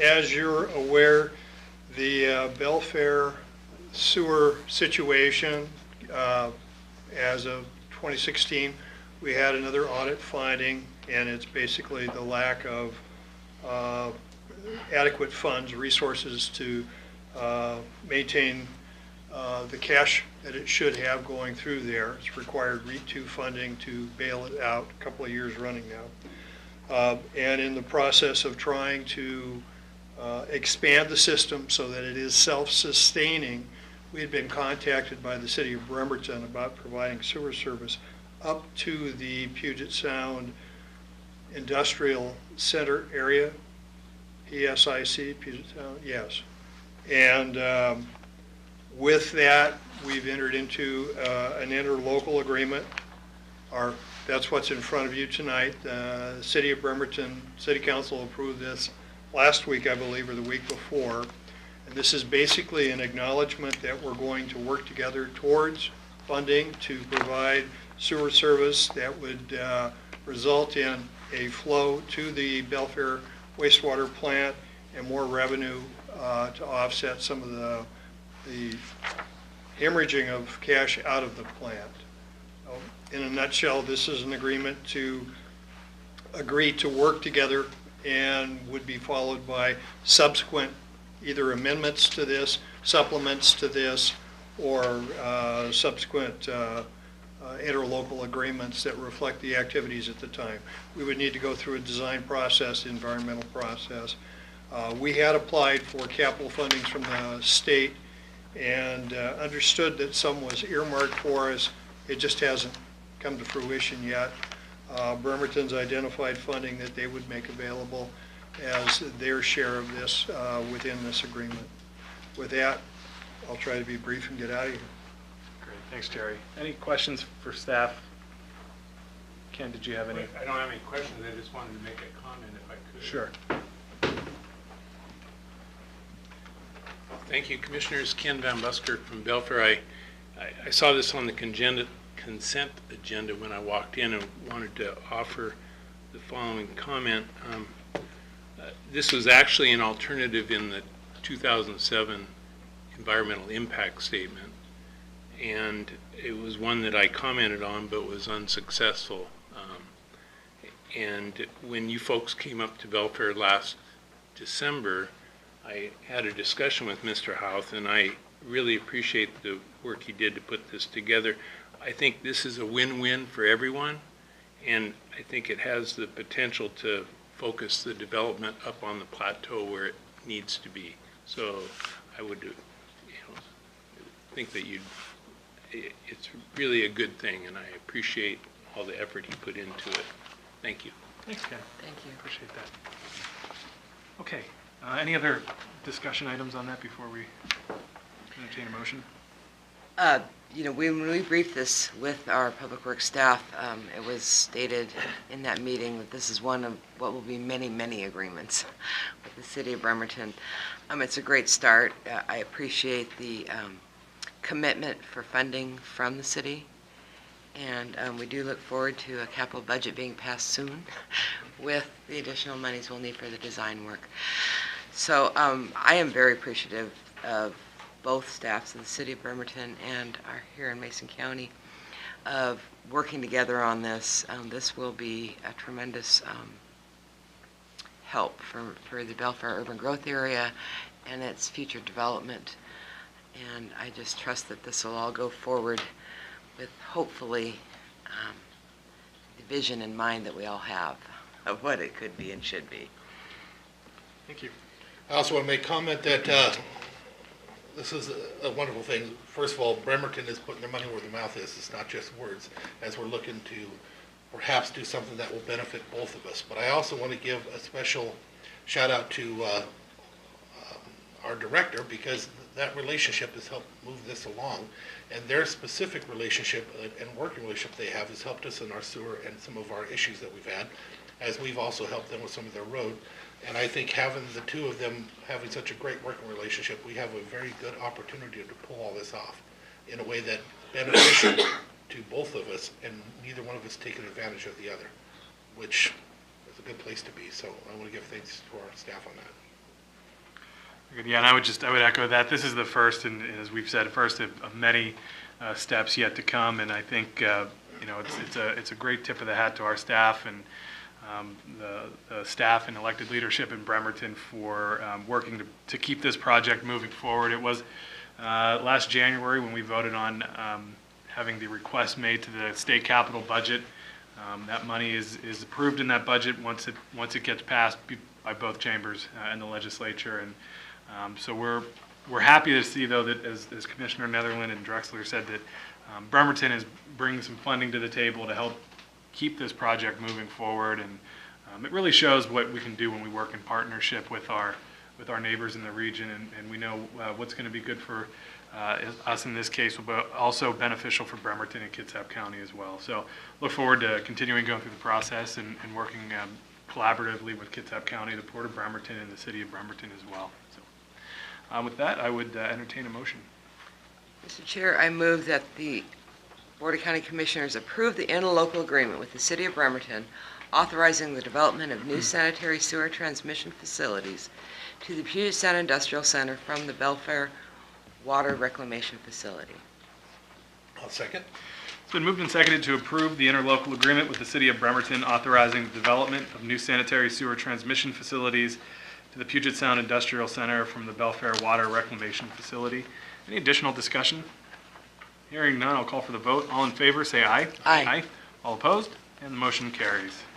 As you're aware, the Belfair sewer situation, as of 2016, we had another audit finding, and it's basically the lack of adequate funds, resources to maintain the cash that it should have going through there. It's required REIT 2 funding to bail it out a couple of years running now. And in the process of trying to expand the system so that it is self-sustaining, we had been contacted by the City of Bremerton about providing sewer service up to the Puget Sound Industrial Center area, PSIC, Puget Sound, yes. And with that, we've entered into an interlocal agreement. That's what's in front of you tonight. The City of Bremerton City Council approved this last week, I believe, or the week before. And this is basically an acknowledgement that we're going to work together towards funding to provide sewer service that would result in a flow to the Belfair wastewater plant and more revenue to offset some of the hemorrhaging of cash out of the plant. In a nutshell, this is an agreement to agree to work together and would be followed by subsequent either amendments to this, supplements to this, or subsequent interlocal agreements that reflect the activities at the time. We would need to go through a design process, environmental process. We had applied for capital fundings from the state and understood that some was earmarked for us. It just hasn't come to fruition yet. Bremerton's identified funding that they would make available as their share of this within this agreement. With that, I'll try to be brief and get out of here. Great, thanks, Terry. Any questions for staff? Ken, did you have any? I don't have any questions. I just wanted to make a comment if I could. Sure. Thank you, Commissioners. Ken Van Busker from Belfair. I saw this on the consent agenda when I walked in and wanted to offer the following comment. This was actually an alternative in the 2007 environmental impact statement, and it was one that I commented on but was unsuccessful. And when you folks came up to Belfair last December, I had a discussion with Mr. Houth, and I really appreciate the work he did to put this together. I think this is a win-win for everyone, and I think it has the potential to focus the development up on the plateau where it needs to be. So I would think that it's really a good thing, and I appreciate all the effort he put into it. Thank you. Thanks, Ken. Thank you. Appreciate that. Okay. Any other discussion items on that before we entertain a motion? When we briefed this with our public works staff, it was stated in that meeting that this is one of what will be many, many agreements with the City of Bremerton. It's a great start. I appreciate the commitment for funding from the city, and we do look forward to a capital budget being passed soon with the additional monies we'll need for the design work. So I am very appreciative of both staffs of the City of Bremerton and our here in Mason County of working together on this. This will be a tremendous help for the Belfair urban growth area and its future development. And I just trust that this will all go forward with hopefully the vision in mind that we all have of what it could be and should be. Thank you. I also want to make comment that this is a wonderful thing. First of all, Bremerton is putting their money where their mouth is. It's not just words, as we're looking to perhaps do something that will benefit both of us. But I also want to give a special shout out to our director, because that relationship has helped move this along. And their specific relationship and working relationship they have has helped us in our sewer and some of our issues that we've had, as we've also helped them with some of their road. And I think having the two of them having such a great working relationship, we have a very good opportunity to pull all this off in a way that beneficial to both of us, and neither one of us taking advantage of the other, which is a good place to be. So I want to give thanks to our staff on that. Yeah, and I would echo that. This is the first, and as we've said, first of many steps yet to come. And I think it's a great tip of the hat to our staff and the staff and elected leadership in Bremerton for working to keep this project moving forward. It was last January when we voted on having the request made to the state capital budget. That money is approved in that budget once it gets passed by both chambers and the legislature. And so we're happy to see, though, that as Commissioner Netherland and Drexler said, that Bremerton is bringing some funding to the table to help keep this project moving forward. And it really shows what we can do when we work in partnership with our neighbors in the region, and we know what's going to be good for us in this case, but also beneficial for Bremerton and Kitsap County as well. So look forward to continuing going through the process and working collaboratively with Kitsap County, the Port of Bremerton, and the City of Bremerton as well. So with that, I would entertain a motion. Mr. Chair, I move that the Board of County Commissioners approve the interlocal agreement with the City of Bremerton authorizing the development of new sanitary sewer transmission facilities to the Puget Sound Industrial Center from the Belfair Water Reclamation Facility. I'll second. It's been moved and seconded to approve the interlocal agreement with the City of Bremerton authorizing the development of new sanitary sewer transmission facilities to the Puget Sound Industrial Center from the Belfair Water Reclamation Facility. Any additional discussion? Hearing none, I'll call for the vote. All in favor, say aye. Aye. All opposed? And the motion carries.